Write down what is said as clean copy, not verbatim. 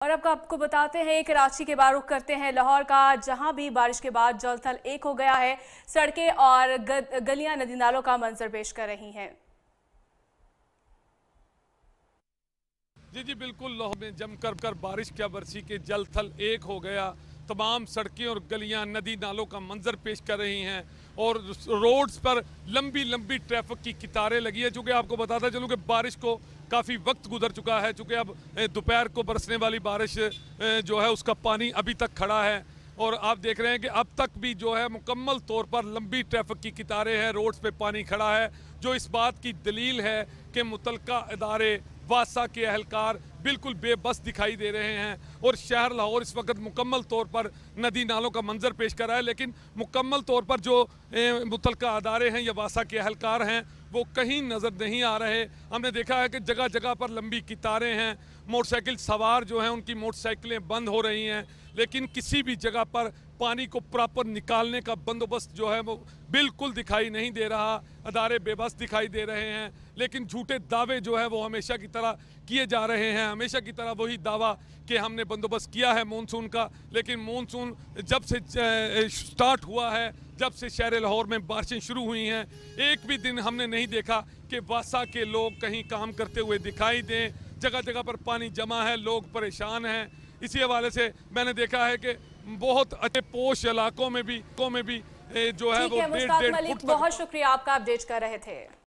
और अब आपको बताते हैं, कराची के बाद रुख करते हैं लाहौर का, जहां भी बारिश के बाद जलथल एक हो गया है। सड़कें और गलियां नदी नालों का मंजर पेश कर रही हैं। जी बिल्कुल, लाहौर में जमकर बारिश क्या बरसी के जलथल एक हो गया। तमाम सड़कें और गलियां नदी नालों का मंजर पेश कर रही हैं और रोड्स पर लंबी लंबी ट्रैफिक की कतारें लगी है। चूँकि आपको बताता चलूँ कि बारिश को काफ़ी वक्त गुजर चुका है, चूँकि अब दोपहर को बरसने वाली बारिश जो है उसका पानी अभी तक खड़ा है और आप देख रहे हैं कि अब तक भी जो है मुकम्मल तौर पर लंबी ट्रैफिक की कतारें हैं, रोड्स पे पानी खड़ा है, जो इस बात की दलील है कि मुतलका इदारे वासा के अहलकार बिल्कुल बेबस दिखाई दे रहे हैं और शहर लाहौर इस वक्त मुकम्मल तौर पर नदी नालों का मंजर पेश कर रहा है। लेकिन मुकम्मल तौर पर जो मुतलका अदारे हैं या वासा के अहलकार हैं वो कहीं नज़र नहीं आ रहे। हमने देखा है कि जगह जगह पर लंबी कतारें हैं, मोटरसाइकिल सवार जो हैं उनकी मोटरसाइकिलें बंद हो रही हैं, लेकिन किसी भी जगह पर पानी को प्रॉपर निकालने का बंदोबस्त जो है वो बिल्कुल दिखाई नहीं दे रहा। अदारे बेबस दिखाई दे रहे हैं, लेकिन झूठे दावे जो है वो हमेशा की तरह किए जा रहे हैं। हमेशा की तरह वही दावा कि हमने बंदोबस्त किया है मानसून का, लेकिन मानसून जब से स्टार्ट हुआ है, जब से शहर लाहौर में बारिशें शुरू हुई हैं, एक भी दिन हमने नहीं देखा कि वासा के लोग कहीं काम करते हुए दिखाई दें। जगह जगह पर पानी जमा है, लोग परेशान हैं। इसी हवाले से मैंने देखा है कि बहुत अच्छे पोश इलाकों में भी जो है वो मुश्ताक मलिक, बहुत शुक्रिया, आपका अपडेट कर रहे थे।